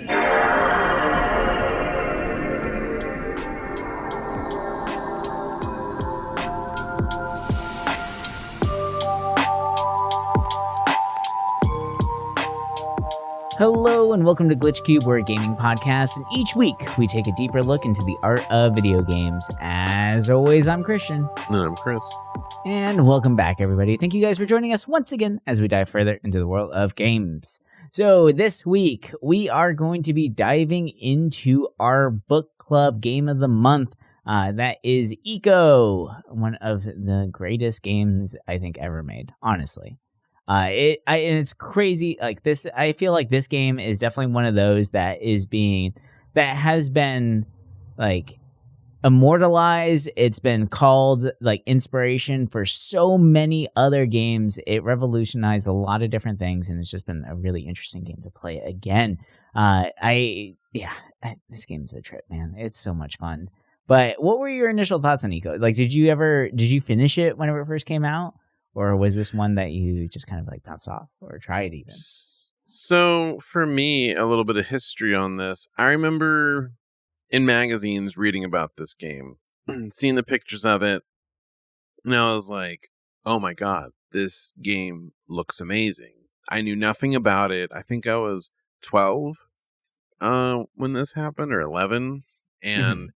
Hello and welcome to GlitchCube, we're a gaming podcast, and each week we take a deeper look into the art of video games. As always, I'm Christian. And I'm Chris. And welcome back, everybody. Thank you guys for joining us once again as we dive further into the world of games. So this week, we are going to be diving into our book club game of the month. That is ICO, one of the greatest games I think ever made, honestly. And it's crazy. Like this, I feel like this game is definitely one of those that has been like immortalized. It's been called like inspiration for so many other games. It revolutionized a lot of different things, and it's just been a really interesting game to play again. This game's a trip, man. It's so much fun. But what were your initial thoughts on ICO? Like, did you finish it whenever it first came out? Or was this one that you just kind of like bounced off or tried even? So for me, a little bit of history on this. I remember in magazines reading about this game, seeing the pictures of it, and I was like, oh my God, this game looks amazing. I knew nothing about it. I think I was 12 when this happened, or 11. And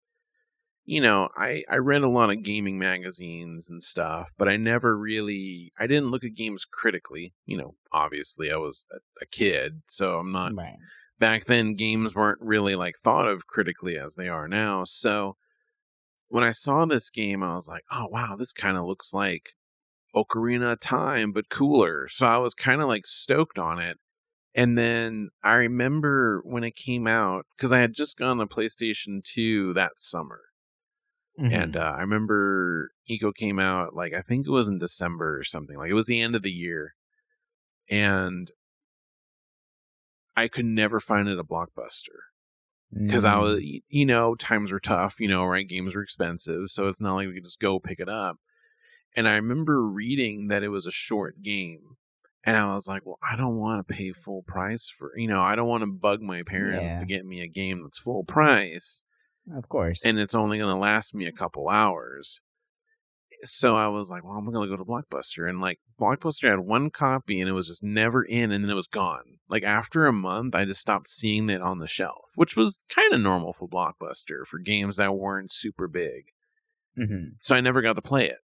you know, I read a lot of gaming magazines and stuff, but I didn't look at games critically. You know, obviously I was a kid, so I'm not, right. Back then games weren't really like thought of critically as they are now. So when I saw this game, I was like, oh wow, this kind of looks like Ocarina of Time, but cooler. So I was kind of like stoked on it. And then I remember when it came out, because I had just gotten a PlayStation 2 that summer. And I remember ICO came out, like, I think it was in December or something. Like, it was the end of the year. And I could never find it a Blockbuster. Because I was, you know, times were tough, you know, right? Games were expensive. So it's not like we could just go pick it up. And I remember reading that it was a short game. And I was like, well, I don't want to pay full price for, you know, I don't want to bug my parents to get me a game that's full price. Of course. And it's only going to last me a couple hours. So I was like, well, I'm going to go to Blockbuster. And like Blockbuster had one copy and it was just never in, and then it was gone. Like after a month, I just stopped seeing it on the shelf, which was kind of normal for Blockbuster for games that weren't super big. So I never got to play it.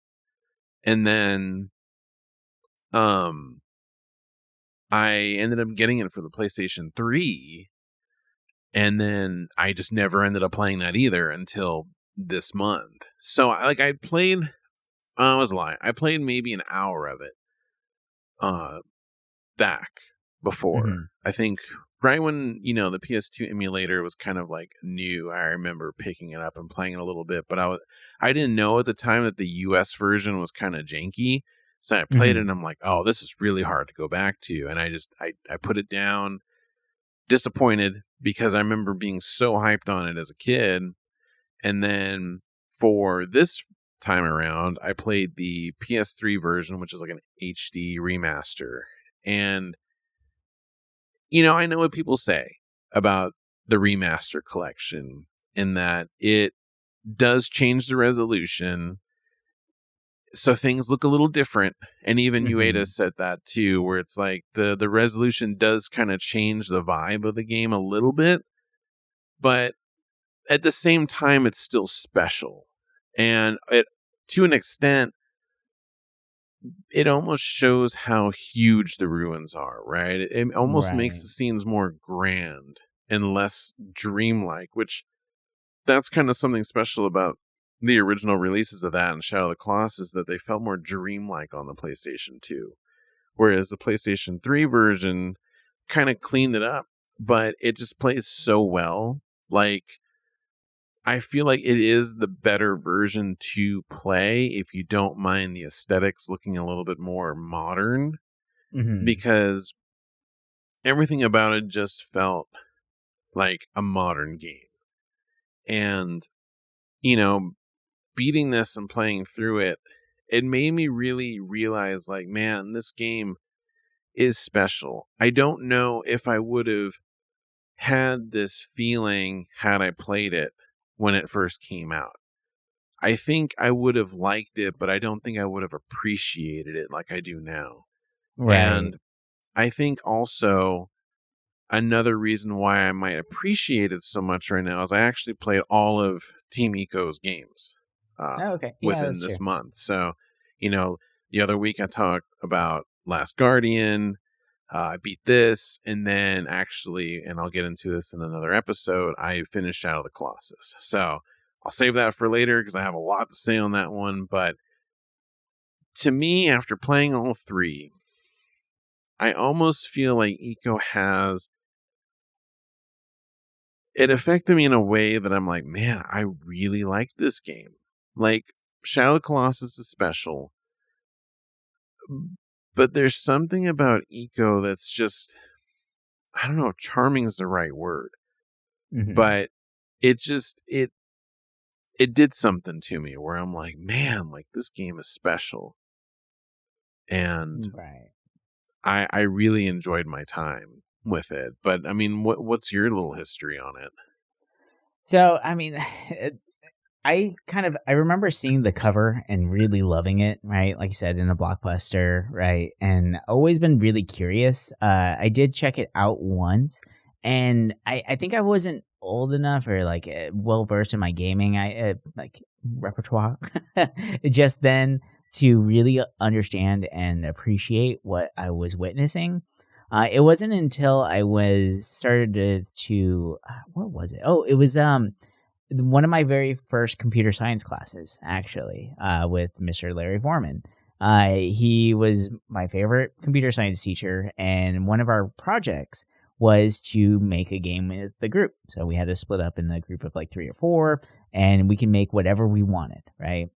And then I ended up getting it for the PlayStation 3. And then I just never ended up playing that either until this month. So I played, I was lying. I played maybe an hour of it back before. I think right when, you know, the PS2 emulator was kind of like new. I remember picking it up and playing it a little bit, but I didn't know at the time that the US version was kind of janky. So I played it and I'm like, oh, this is really hard to go back to. And I put it down, disappointed, because I remember being so hyped on it as a kid. And then for this time around, I played the PS3 version, which is like an HD remaster. And, you know, I know what people say about the remaster collection, in that it does change the resolution, so things look a little different. And even Ueda said that too, where it's like the resolution does kind of change the vibe of the game a little bit, but at the same time, it's still special. And to an extent, it almost shows how huge the ruins are, right? It almost makes the scenes more grand and less dreamlike, which that's kind of something special about the original releases of that and Shadow of the Colossus, that they felt more dreamlike on the PlayStation 2. Whereas the PlayStation 3 version kind of cleaned it up, but it just plays so well. Like, I feel like it is the better version to play if you don't mind the aesthetics looking a little bit more modern, because everything about it just felt like a modern game. And, you know, beating this and playing through it, it made me really realize, like, man, this game is special. I don't know if I would have had this feeling had I played it when it first came out. I think I would have liked it, but I don't think I would have appreciated it like I do now. Right. And I think also another reason why I might appreciate it so much right now is I actually played all of Team Eco's games within this month. So, the other week I talked about Last Guardian. I beat this, and then actually, and I'll get into this in another episode, I finished Shadow of the Colossus. So I'll save that for later because I have a lot to say on that one. But to me, after playing all three, I almost feel like Eco has... It affected me in a way that I'm like, man, I really like this game. Like, Shadow of the Colossus is special. But there's something about Eco that's just, I don't know, charming is the right word. Mm-hmm. But it just, it did something to me where I'm like, man, like this game is special. And I really enjoyed my time with it. But I mean, what's your little history on it? So, I mean, I remember seeing the cover and really loving it, right? Like you said, in a Blockbuster, right? And always been really curious. I did check it out once, and I think I wasn't old enough or like well versed in my gaming like repertoire just then to really understand and appreciate what I was witnessing. It wasn't until I started to what was it? Oh, it was one of my very first computer science classes, actually, with Mr. Larry Foreman. He was my favorite computer science teacher, and one of our projects was to make a game with the group. So we had to split up in a group of like 3 or 4, and we can make whatever we wanted, right?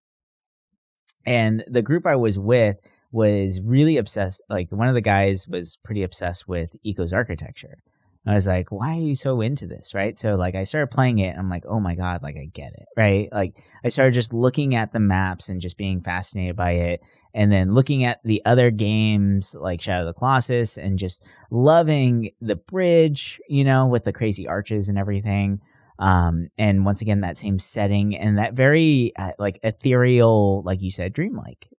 And the group I was with was really obsessed. Like, one of the guys was pretty obsessed with Eco's architecture. I was like, why are you so into this, right? So, like, I started playing it, and I'm like, oh my God, like, I get it, right? Like, I started just looking at the maps and just being fascinated by it, and then looking at the other games, like Shadow of the Colossus, and just loving the bridge, with the crazy arches and everything. And once again, that same setting and that very, like, ethereal, like you said, dreamlike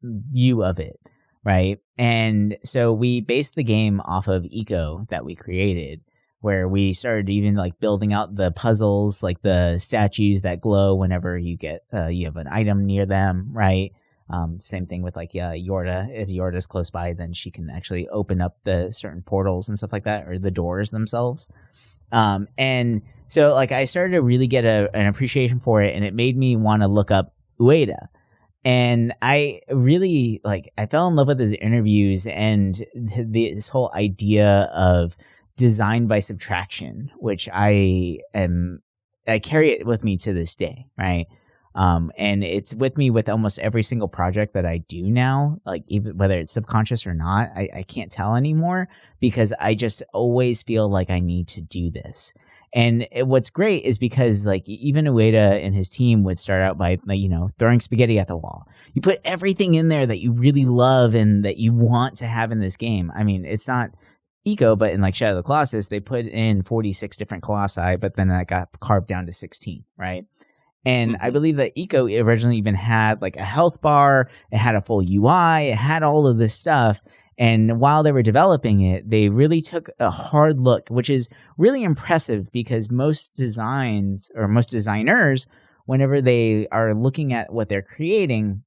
view of it. Right. And so we based the game off of Eco that we created, where we started even like building out the puzzles, like the statues that glow whenever you get, you have an item near them. Right. Same thing with like, Yorda. If Yorda's close by, then she can actually open up the certain portals and stuff like that, or the doors themselves. And so like I started to really get an appreciation for it, and it made me want to look up Ueda. And I really, I fell in love with his interviews and this whole idea of design by subtraction, which I carry it with me to this day, right? And it's with me with almost every single project that I do now, like even whether it's subconscious or not, I can't tell anymore because I just always feel like I need to do this. And what's great is because, like, even Ueda and his team would start out by, throwing spaghetti at the wall. You put everything in there that you really love and that you want to have in this game. I mean, it's not Eco, but in, like, Shadow of the Colossus, they put in 46 different colossi, but then that got carved down to 16, right? And I believe that Eco originally even had, like, a health bar. It had a full UI. It had all of this stuff. And while they were developing it, they really took a hard look, which is really impressive because most designs or most designers, whenever they are looking at what they're creating,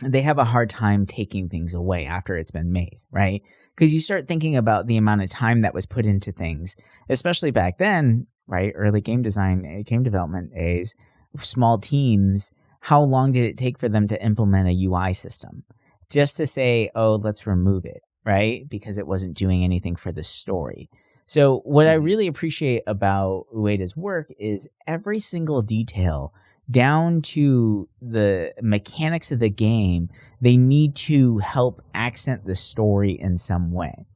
they have a hard time taking things away after it's been made, right? Because you start thinking about the amount of time that was put into things, especially back then, right? Early game development days, small teams. How long did it take for them to implement a UI system? Just to say, oh, let's remove it, right? Because it wasn't doing anything for the story. So what I really appreciate about Ueda's work is every single detail, down to the mechanics of the game, they need to help accent the story in some way.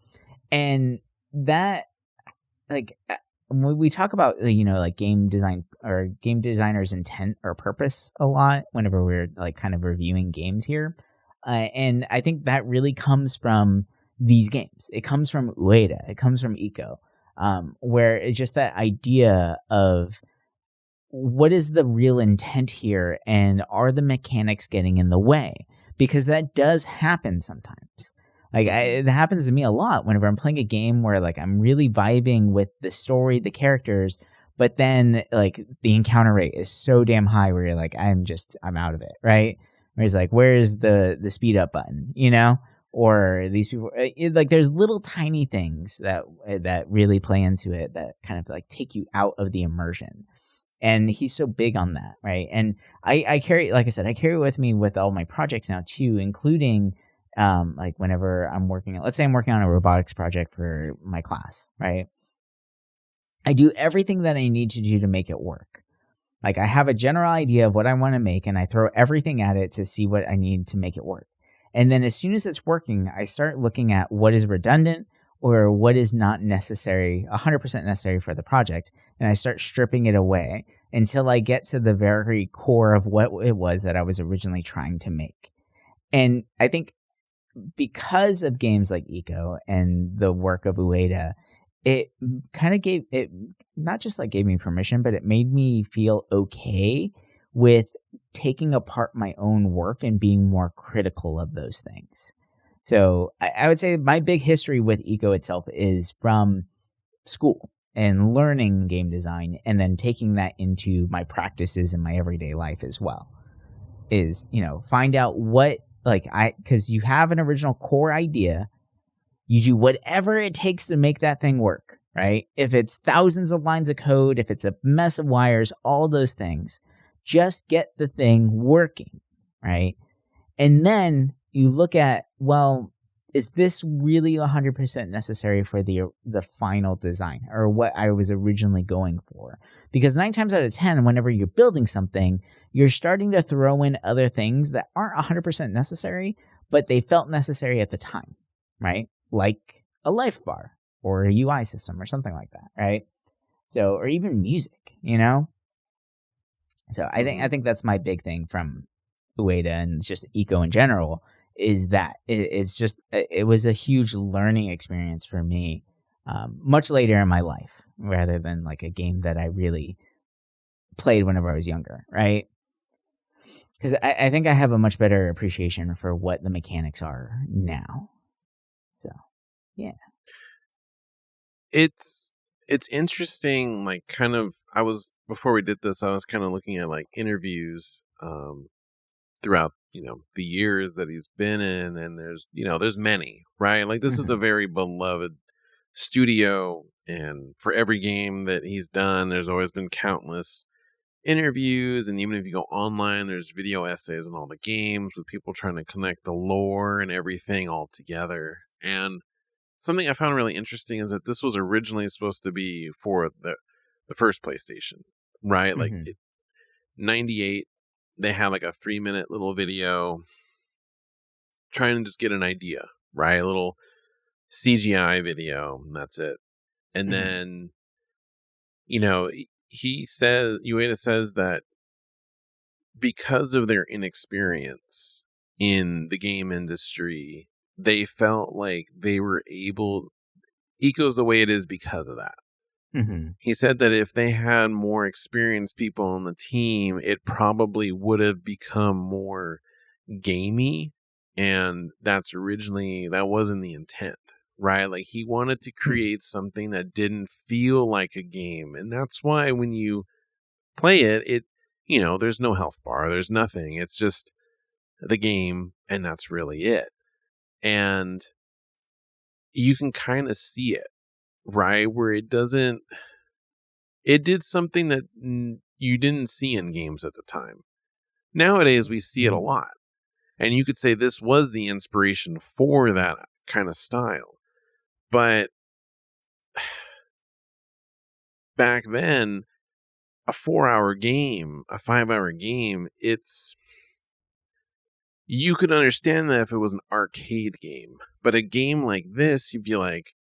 And that, like, when we talk about, like game design or game designers' intent or purpose a lot, whenever we're like kind of reviewing games here. And I think that really comes from these games. It comes from Ueda. It comes from Eco. where it's just that idea of what is the real intent here, and are the mechanics getting in the way? Because that does happen sometimes. Like it happens to me a lot whenever I'm playing a game where like I'm really vibing with the story, the characters, but then like the encounter rate is so damn high where you're like, I'm out of it, right? Where it's like, where's the speed up button, you know? Or these people, like there's little tiny things that really play into it that kind of like take you out of the immersion. And he's so big on that, right? And I carry, like I said, I carry it with me with all my projects now too, including like whenever I'm let's say I'm working on a robotics project for my class, right? I do everything that I need to do to make it work. Like I have a general idea of what I want to make, and I throw everything at it to see what I need to make it work. And then as soon as it's working, I start looking at what is redundant or what is not necessary, 100% necessary for the project, and I start stripping it away until I get to the very core of what it was that I was originally trying to make. And I think because of games like ICO and the work of Ueda, it kind of gave it, not just like gave me permission, but it made me feel okay with taking apart my own work and being more critical of those things. So I would say my big history with ICO itself is from school and learning game design, and then taking that into my practices in my everyday life as well. Is, find out what, because you have an original core idea, you do whatever it takes to make that thing work, right? If it's thousands of lines of code, if it's a mess of wires, all those things, just get the thing working, right? And then you look at, well, is this really 100% necessary for the final design, or what I was originally going for? Because 9 times out of 10, whenever you're building something, you're starting to throw in other things that aren't 100% necessary, but they felt necessary at the time, right? Like a life bar or a UI system or something like that, right? So, or even music, So I think that's my big thing from Ueda and just ICO in general, is that it was a huge learning experience for me, much later in my life, rather than like a game that I really played whenever I was younger, right? Because I think I have a much better appreciation for what the mechanics are now. So, yeah. It's interesting, like kind of, before we did this, I was kind of looking at like interviews throughout, the years that he's been in, and there's many, right? Like this is a very beloved studio, and for every game that he's done, there's always been countless interviews, and even if you go online, there's video essays on all the games with people trying to connect the lore and everything all together. And something I found really interesting is that this was originally supposed to be for the first PlayStation, right? Like 98, they had like a 3-minute little video trying to just get an idea, right? A little CGI video, and that's it. And then, Ueda says that because of their inexperience in the game industry, they felt like they were able, ICO's the way it is because of that. He said that if they had more experienced people on the team, it probably would have become more gamey, and that wasn't the intent, right? Like he wanted to create something that didn't feel like a game, and that's why when you play it, there's no health bar, there's nothing, it's just the game, and that's really it. And you can kind of see it, right? Where it did something that you didn't see in games at the time. Nowadays, we see it a lot. And you could say this was the inspiration for that kind of style. But back then, a 4-hour game, a 5-hour game, you could understand that if it was an arcade game. But a game like this, you'd be like,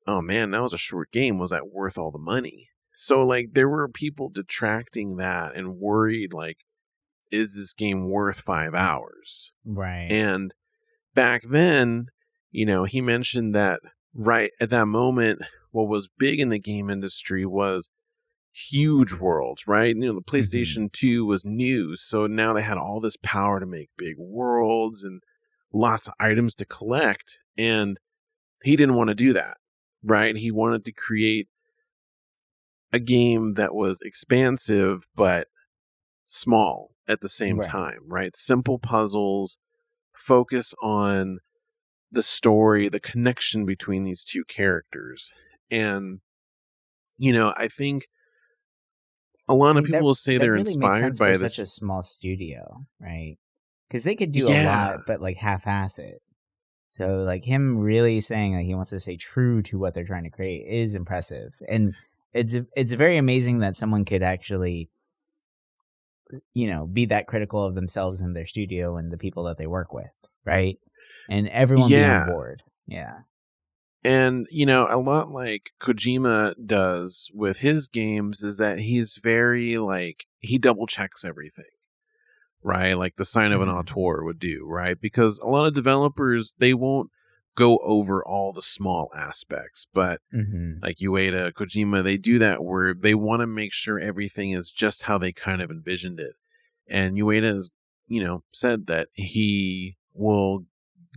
oh man, that was a short game. Was that worth all the money? So like there were people detracting that and worried, like, is this game worth 5 hours? Right. And back then, he mentioned that right at that moment what was big in the game industry was huge worlds, right? The PlayStation 2 was new, so now they had all this power to make big worlds and lots of items to collect, and he didn't want to do that, right? He wanted to create a game that was expansive but small at the same time, right? Simple puzzles, focus on the story, the connection between these two characters. And, I think a lot of people will say they're really inspired by this. Such a small studio, right? Because they could do a Yeah. lot, but like half-ass it. So like him really saying that he wants to stay true to what they're trying to create is impressive, and it's very amazing that someone could actually, be that critical of themselves and their studio and the people that they work with, right? And everyone be on board. Yeah. And, a lot like Kojima does with his games is that he's very, like, he double checks everything, right? Like the sign of an auteur would do, right? Because a lot of developers, they won't go over all the small aspects, but like Ueda, Kojima, they do that where they want to make sure everything is just how they kind of envisioned it. And Ueda has, said that he will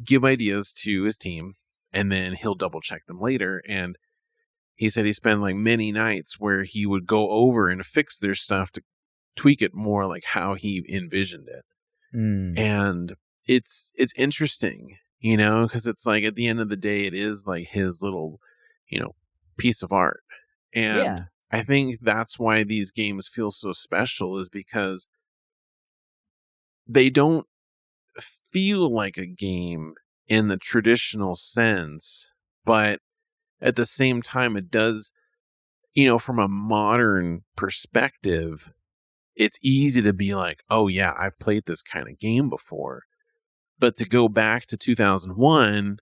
give ideas to his team, and then he'll double check them later. And he said he spent like many nights where he would go over and fix their stuff to tweak it more like how he envisioned it. And it's interesting, because it's like at the end of the day, it is like his little, piece of art. And I think that's why these games feel so special, is because they don't feel like a game in the traditional sense, but at the same time, it does, from a modern perspective, it's easy to be like, oh yeah, I've played this kind of game before. But to go back to 2001,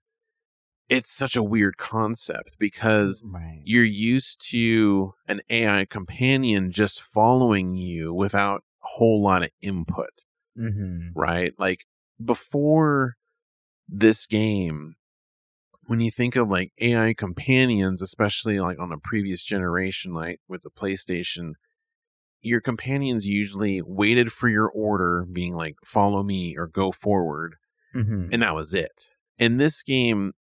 it's such a weird concept, because you're used to an AI companion just following you without a whole lot of input, right? Like before this game, when you think of like AI companions, especially like on a previous generation, like with the PlayStation, your companions usually waited for your order, being like, follow me or go forward. And that was it. In this game,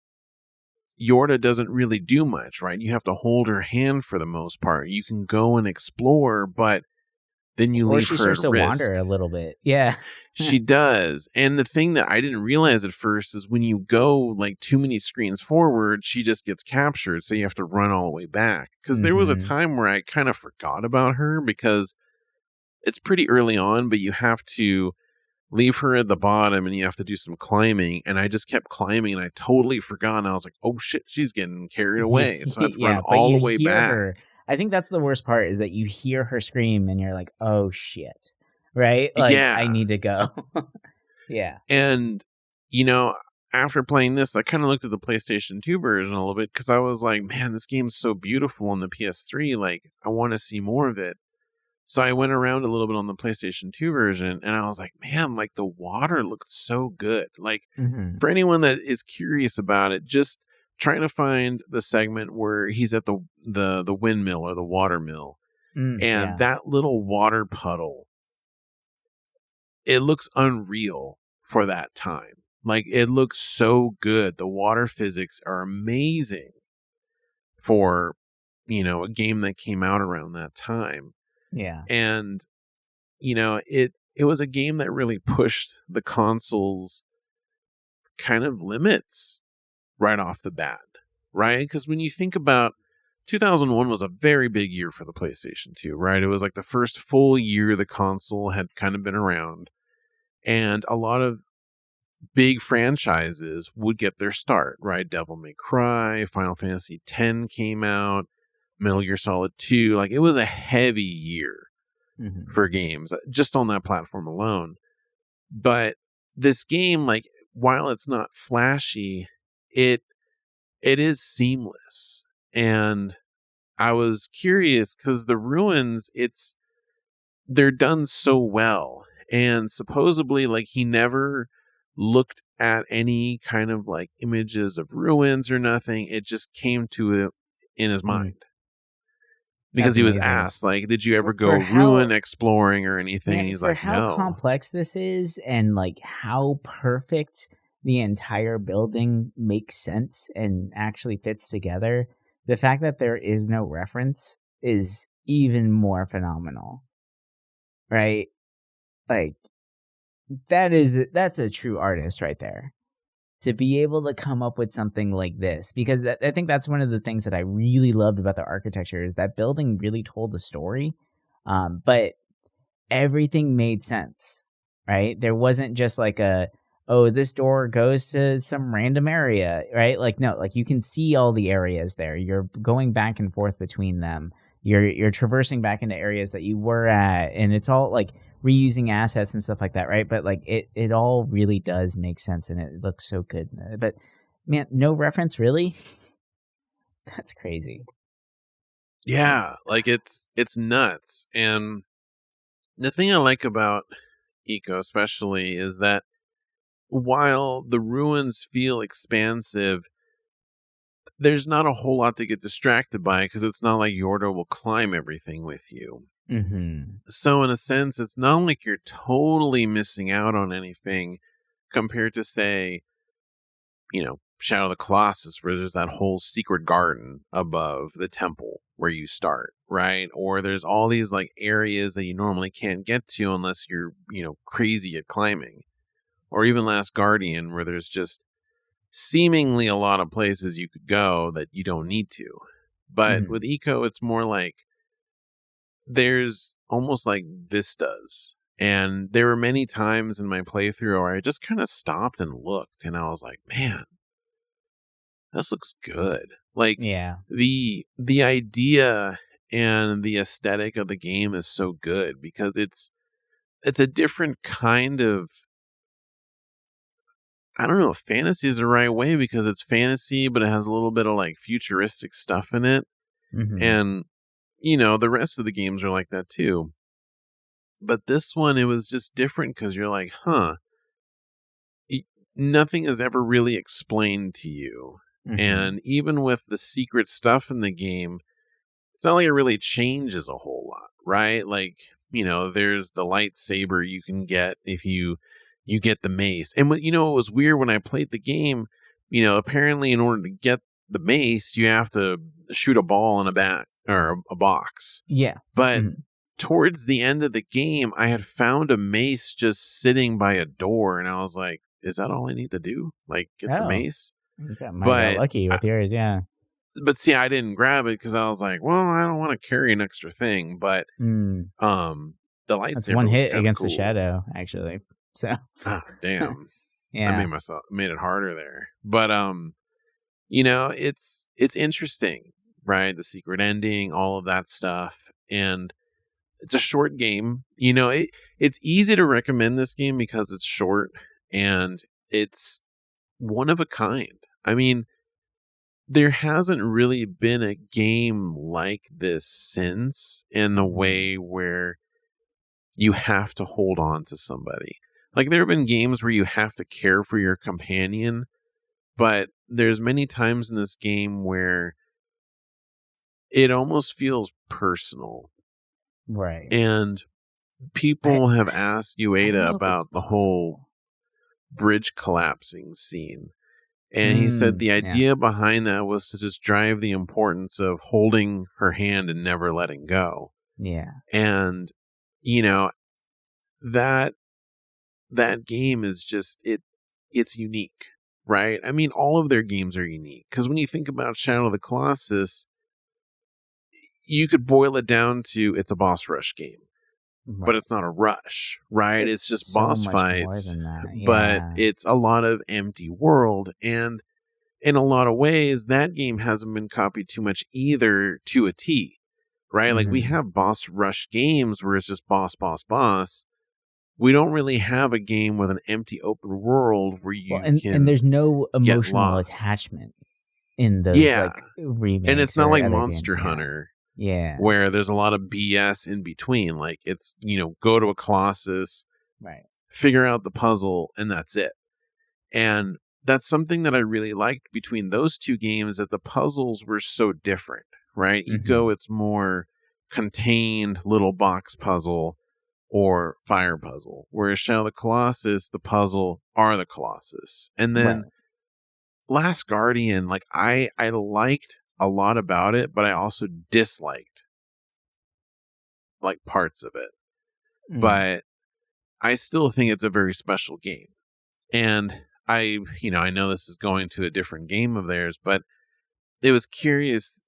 Yorda doesn't really do much, right? You have to hold her hand for the most part. You can go and explore, but then you leave her at risk. Or she starts to wander a little bit. Yeah. She does. And the thing that I didn't realize at first is when you go like too many screens forward, she just gets captured. So you have to run all the way back. Because there was a time where I kind of forgot about her, because it's pretty early on, but you have to leave her at the bottom and you have to do some climbing. And I just kept climbing and I totally forgot. And I was like, oh shit, she's getting carried away. So I have to run all the way back. Her. I think that's the worst part, is that you hear her scream and you're like, oh shit. Right? Like, I need to go. Yeah. And, after playing this, I kind of looked at the PlayStation 2 version a little bit, because I was like, man, this game's so beautiful on the PS3. Like, I want to see more of it. So I went around a little bit on the PlayStation 2 version, and I was like, man, like the water looked so good. Like, for anyone that is curious about it, just trying to find the segment where he's at the windmill or the water mill, and that little water puddle, it looks unreal for that time. Like, it looks so good. The water physics are amazing for, a game that came out around that time. Yeah. And, it was a game that really pushed the console's kind of limits right off the bat, right? Because when you think about 2001 was a very big year for the PlayStation 2, right? It was like the first full year the console had kind of been around, and a lot of big franchises would get their start, right? Devil May Cry, Final Fantasy X came out, Metal Gear Solid 2. Like, it was a heavy year for games just on that platform alone. But this game, like, while it's not flashy, it is seamless. And I was curious because the ruins, they're done so well. And supposedly, like, he never looked at any kind of like images of ruins or nothing. It just came to in his mind. Because That's he was amazing. asked, like, did you ever go ruin exploring or anything? And he's for like, how no. complex this is and like how perfect the entire building makes sense and actually fits together, the fact that there is no reference is even more phenomenal. Right? Like that's a true artist right there. To be able to come up with something like this, because I think that's one of the things that I really loved about the architecture is that building really told the story, but everything made sense, right? There wasn't just like this door goes to some random area, right? Like, no, like you can see all the areas there. You're going back and forth between them. You're traversing back into areas that you were at, and it's all like reusing assets and stuff like that, right? But like it all really does make sense, and it looks so good. But man, no reference, really? That's crazy. Yeah, like it's nuts. And the thing I like about ICO especially is that while the ruins feel expansive, there's not a whole lot to get distracted by because it's not like Yorda will climb everything with you. Mm-hmm. So in a sense, it's not like you're totally missing out on anything compared to, say, Shadow of the Colossus, where there's that whole secret garden above the temple where you start, right? Or there's all these like areas that you normally can't get to unless you're, crazy at climbing. Or even Last Guardian, where there's just seemingly a lot of places you could go that you don't need to. But with ICO, it's more like there's almost like vistas. And there were many times in my playthrough where I just kind of stopped and looked, and I was like, man, this looks good. Like, yeah, the idea and the aesthetic of the game is so good because it's a different kind of, I don't know if fantasy is the right way, because it's fantasy, but it has a little bit of like futuristic stuff in it. And, the rest of the games are like that too. But this one, it was just different because you're like, nothing is ever really explained to you. And even with the secret stuff in the game, it's not like it really changes a whole lot, right? Like, there's the lightsaber you can get if you get the mace. And it was weird when I played the game, apparently in order to get the mace, you have to shoot a ball in a bat or a box. Yeah. But towards the end of the game, I had found a mace just sitting by a door, and I was like, is that all I need to do? Like, get the mace? You got lucky with yours, yeah. But see, I didn't grab it because I was like, well, I don't want to carry an extra thing. But the lightsaber, that's one hit against cool. the shadow, actually. So damn. Yeah. I made it harder there. But it's interesting, right? The secret ending, all of that stuff. And it's a short game. It's easy to recommend this game because it's short and it's one of a kind. I mean, there hasn't really been a game like this since, in a way where you have to hold on to somebody. Like, there have been games where you have to care for your companion, but there's many times in this game where it almost feels personal. Right. And people have asked Ueda about the whole bridge collapsing scene. And he said the idea behind that was to just drive the importance of holding her hand and never letting go. Yeah. And, that game is just, it's unique, right? I mean, all of their games are unique. Because when you think about Shadow of the Colossus, you could boil it down to it's a boss rush game. Right. But it's not a rush, right? It's just so boss fights, but it's a lot of empty world. And in a lot of ways, that game hasn't been copied too much either, to a T, right? Like, we have boss rush games where it's just boss, boss, boss. We don't really have a game with an empty open world where you can and there's no emotional attachment in those like remakes. And it's not like Monster Hunter. Yeah. Where there's a lot of BS in between. Like, it's, go to a Colossus, right, figure out the puzzle, and that's it. And that's something that I really liked between those two games, that the puzzles were so different, right? ICO, it's more contained little box puzzle or fire puzzle, whereas Shadow of the Colossus, the puzzle are the Colossus. And then Last Guardian, like I liked a lot about it, but I also disliked like parts of it. But I still think it's a very special game. And I know this is going to a different game of theirs, but it was curious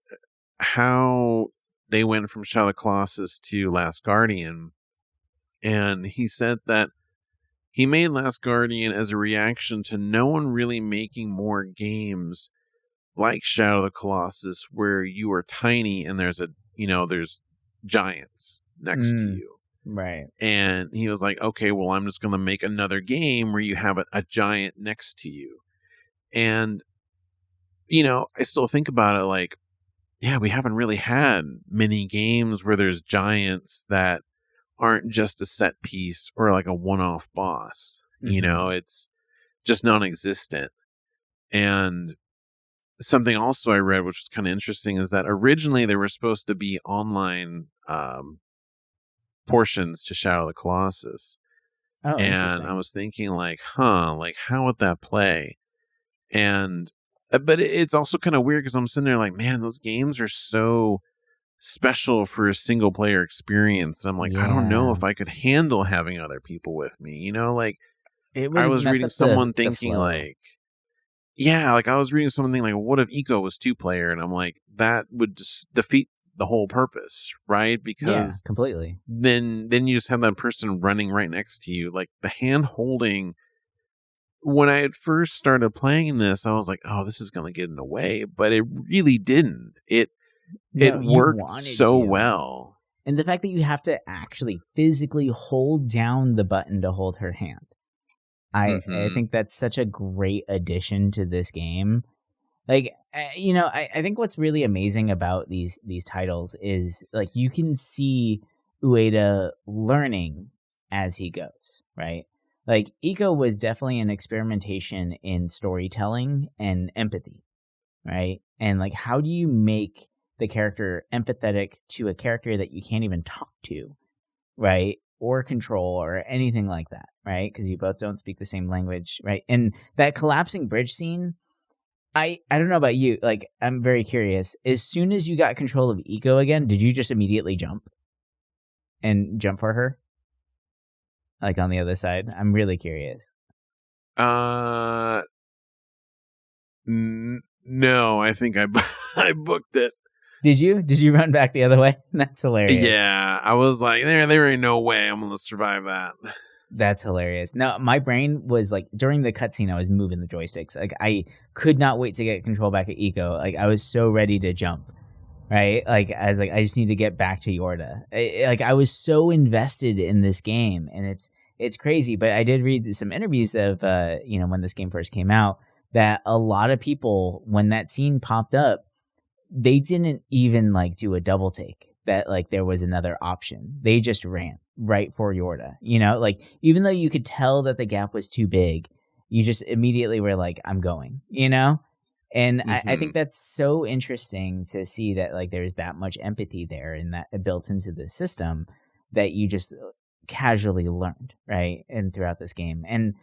how they went from Shadow of the Colossus to Last Guardian. And he said that he made Last Guardian as a reaction to no one really making more games like Shadow of the Colossus, where you are tiny and there's giants next to you. Right. And he was like, okay, well, I'm just going to make another game where you have a giant next to you. And, I still think about it like, yeah, we haven't really had many games where there's giants that aren't just a set piece or like a one-off boss. It's just non-existent. And something also I read, which was kind of interesting, is that originally there were supposed to be online portions to Shadow of the Colossus. And I was thinking like, how would that play? And but it's also kind of weird because I'm sitting there like, man, those games are so special for a single player experience. And I'm like, I don't know if I could handle having other people with me. Like I was reading someone thinking like, I was reading something like, what if ICO was 2-player? And I'm like, that would just defeat the whole purpose, right? Because completely. Then you just have that person running right next to you. Like the hand holding. When I had first started playing this, I was like, oh, this is going to get in the way, but it really didn't. It worked so well. And the fact that you have to actually physically hold down the button to hold her hand. I think that's such a great addition to this game. Like, I think what's really amazing about these titles is like you can see Ueda learning as he goes, right? Like ICO was definitely an experimentation in storytelling and empathy, right? And like, how do you make the character empathetic to a character that you can't even talk to, right? Or control or anything like that, right? Because you both don't speak the same language, right? And that collapsing bridge scene, I don't know about you, like, I'm very curious. As soon as you got control of ICO again, did you just immediately jump for her? Like on the other side? I'm really curious. No, I think I booked it. Did you? Did you run back the other way? That's hilarious. Yeah, I was like, there ain't no way I'm going to survive that. That's hilarious. No, my brain was like, during the cutscene, I was moving the joysticks. Like, I could not wait to get control back at ICO. Like, I was so ready to jump, right? Like, I was like, I just need to get back to Yorda. I was so invested in this game, and it's crazy. But I did read some interviews of, when this game first came out, that a lot of people, when that scene popped up, they didn't even like do a double take that like there was another option. They just ran right for Yorda, like even though you could tell that the gap was too big, you just immediately were like, I'm going, and I think that's so interesting to see that like there's that much empathy there and that built into the system that you just casually learned, right? And throughout this game. And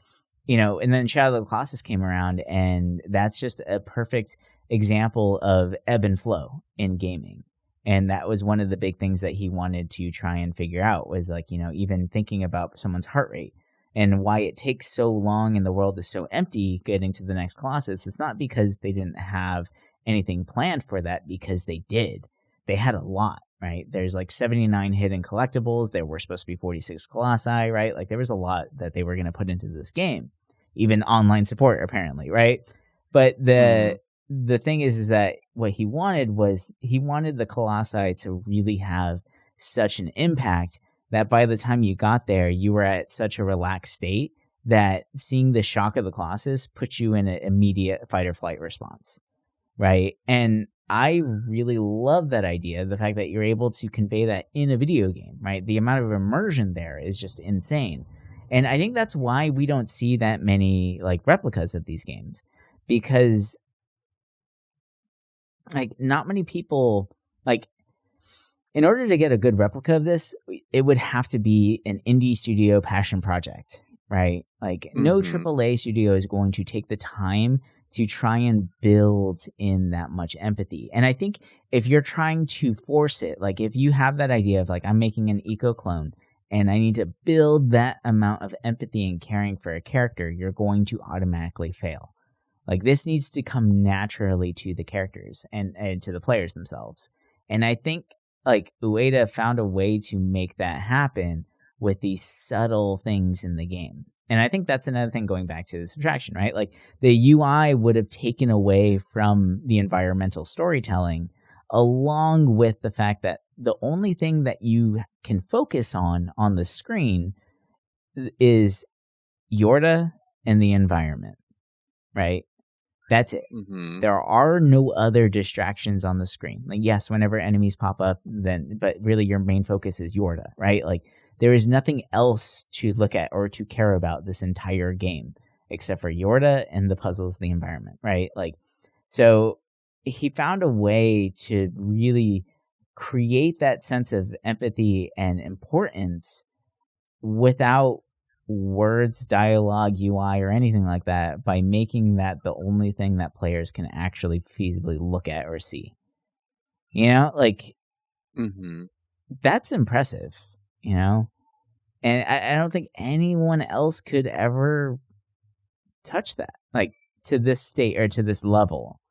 and then Shadow of the Colossus came around, and that's just a perfect example of ebb and flow in gaming. And that was one of the big things that he wanted to try and figure out was like, even thinking about someone's heart rate and why it takes so long and the world is so empty getting to the next Colossus. It's not because they didn't have anything planned for that, because they did. They had a lot, right? There's like 79 hidden collectibles. There were supposed to be 46 Colossi, right? Like there was a lot that they were going to put into this game, even online support apparently, right? But the thing is that what he wanted was he wanted the Colossi to really have such an impact that by the time you got there, you were at such a relaxed state that seeing the shock of the Colossus put you in an immediate fight or flight response, right? And I really love that idea, the fact that you're able to convey that in a video game, right? The amount of immersion there is just insane. And I think that's why we don't see that many like replicas of these games, because like not many people, like, in order to get a good replica of this, it would have to be an indie studio passion project, right? Like no AAA studio is going to take the time to try and build in that much empathy. And I think if you're trying to force it, like if you have that idea of like, I'm making an ICO clone and I need to build that amount of empathy and caring for a character, you're going to automatically fail. Like this needs to come naturally to the characters and to the players themselves. And I think like Ueda found a way to make that happen with these subtle things in the game. And I think that's another thing going back to the subtraction, right? Like the UI would have taken away from the environmental storytelling, along with the fact that the only thing that you can focus on the screen is Yorda and the environment, right? That's it. There are no other distractions on the screen. Like, yes, whenever enemies pop up, but really your main focus is Yorda, right? Like, there is nothing else to look at or to care about this entire game except for Yorda and the puzzles, the environment, right? Like, so he found a way to really create that sense of empathy and importance without words, dialogue, UI, or anything like that, by making that the only thing that players can actually feasibly look at or see. You know, like, that's impressive, you know? And I don't think anyone else could ever touch that, like, to this state or to this level.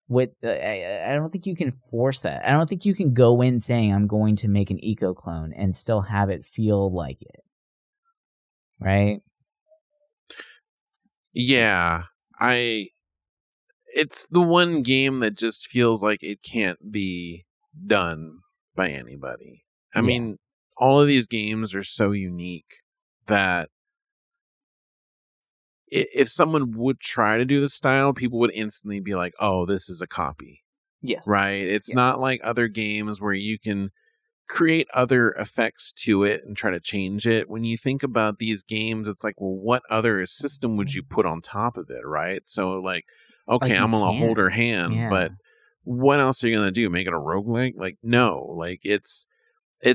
With I don't think you can force that. I don't think you can go in saying, I'm going to make an eco clone and still have it feel like it. Right? Yeah. It's the one game that just feels like it can't be done by anybody. I mean, all of these games are so unique that if someone would try to do the style, people would instantly be like, oh, this is a copy. Yes. Right? It's not like other games where you can create other effects to it and try to change it. When you think about these games, it's like, well, what other system would you put on top of it, right? So like, okay, like I'm gonna hold her hand, but what else are you gonna do? Make it a roguelike? Like, no. Like it's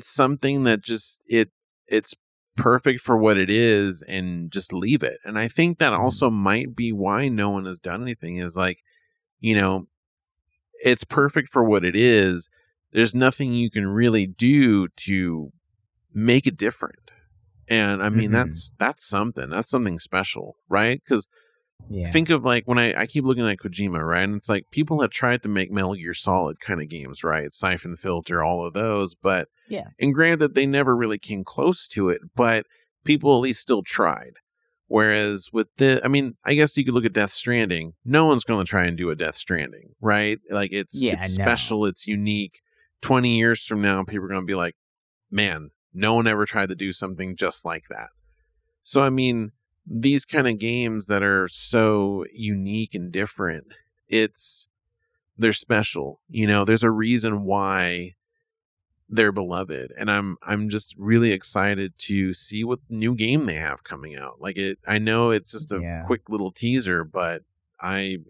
something that just it's perfect for what it is and just leave it. And I think that also might be why no one has done anything, is like, you know, it's perfect for what it is. There's nothing you can really do to make it different. And I mean, that's something special, right? Because think of like when I keep looking at Kojima, right? And it's like people have tried to make Metal Gear Solid kind of games, right? Siphon Filter, all of those. But and granted, they never really came close to it, but people at least still tried. Whereas with I mean, I guess you could look at Death Stranding. No one's going to try and do a Death Stranding, right? Like it's special, it's unique. 20 years from now, people are going to be like, man, no one ever tried to do something just like that. So, I mean, these kind of games that are so unique and different, they're special. You know, there's a reason why they're beloved. And I'm just really excited to see what new game they have coming out. Like I know it's just a quick little teaser, but I'm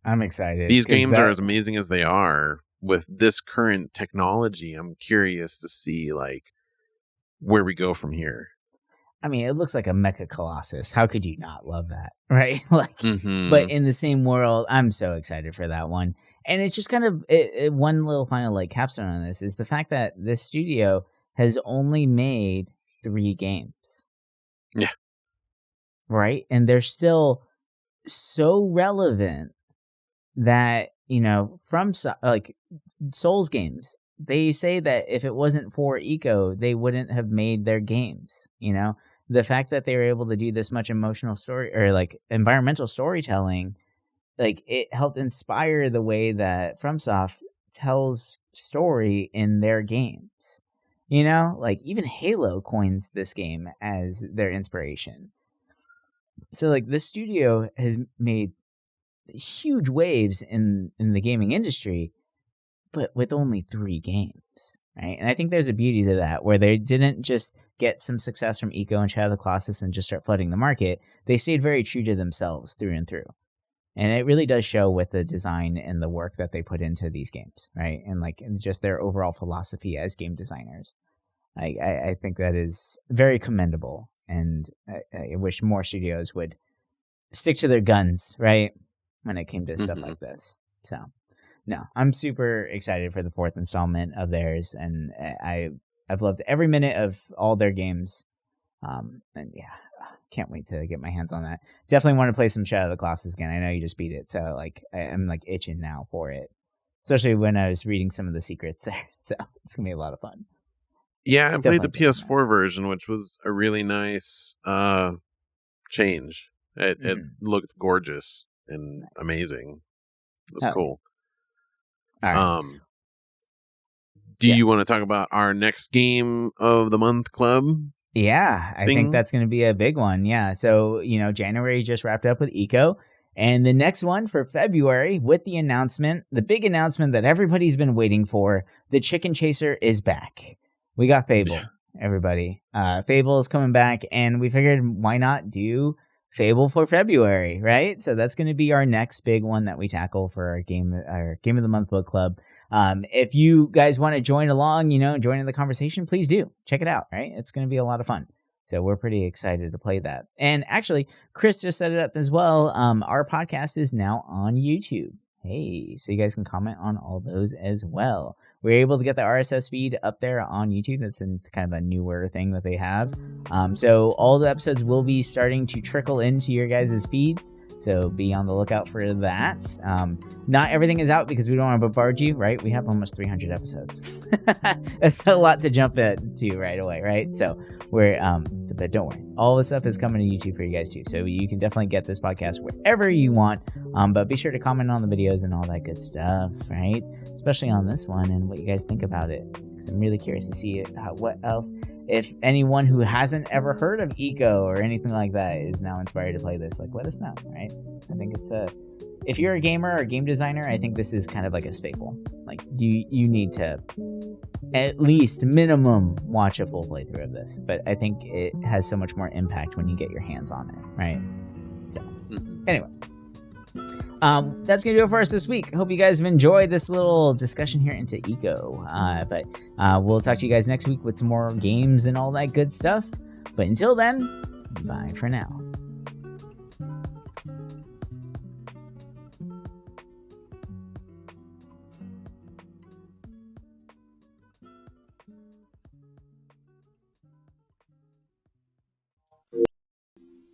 excited. These games are as amazing as they are. With this current technology, I'm curious to see like where we go from here. I mean, it looks like a mecha colossus. How could you not love that, right? Like, but in the same world, I'm so excited for that one. And it's just kind of one little final like capstone on this is the fact that this studio has only made 3 games. Yeah. Right? And they're still so relevant that, you know, from like Souls games, they say that if it wasn't for Eco, they wouldn't have made their games. You know, the fact that they were able to do this much emotional story or like environmental storytelling, like it helped inspire the way that FromSoft tells story in their games. You know, like even Halo coins this game as their inspiration. So like this studio has made huge waves in the gaming industry, but with only 3 games, right? And I think there's a beauty to that, where they didn't just get some success from ICO and Shadow of the Colossus and just start flooding the market. They stayed very true to themselves through and through. And it really does show with the design and the work that they put into these games, right? And like just their overall philosophy as game designers. I think that is very commendable. And I wish more studios would stick to their guns, right? When it came to stuff like this. So, no, I'm super excited for the 4th installment of theirs. And I've loved every minute of all their games. And yeah, can't wait to get my hands on that. Definitely want to play some Shadow of the Colossus again. I know you just beat it, so like I'm like itching now for it. Especially when I was reading some of the secrets there. So it's gonna be a lot of fun. Yeah, I played the PS4 version, which was a really nice change. It looked gorgeous and amazing. It was cool. All right. Do you want to talk about our next game of the month club? Yeah, I think that's going to be a big one. Yeah. So, January just wrapped up with ICO. And the next one for February with the announcement, the big announcement that everybody's been waiting for, the Chicken Chaser is back. We got Fable, everybody. Fable is coming back, and we figured why not do Fable for February, right? So that's going to be our next big one that we tackle for our Game of the Month book club. If you guys want to join along, join in the conversation, please do. Check it out, right? It's going to be a lot of fun. So we're pretty excited to play that. And actually, Chris just set it up as well. Our podcast is now on YouTube. Hey, so you guys can comment on all those as well. We're able to get the RSS feed up there on YouTube. That's kind of a newer thing that they have. So all the episodes will be starting to trickle into your guys' feeds. So be on the lookout for that. Not everything is out because we don't want to bombard you, right? We have almost 300 episodes. That's a lot to jump into right away, right? So we're, but don't worry. All the stuff is coming to YouTube for you guys too. So you can definitely get this podcast wherever you want. But be sure to comment on the videos and all that good stuff, right? Especially on this one and what you guys think about it. Because I'm really curious to see what else. If anyone who hasn't ever heard of ICO or anything like that is now inspired to play this, like, let us know, right? I think it's if you're a gamer or game designer, I think this is kind of like a staple. Like, you need to at least minimum watch a full playthrough of this. But I think it has so much more impact when you get your hands on it, right? So, anyway. That's going to do it for us this week. Hope you guys have enjoyed this little discussion here into ICO. But we'll talk to you guys next week with some more games and all that good stuff. But until then, bye for now.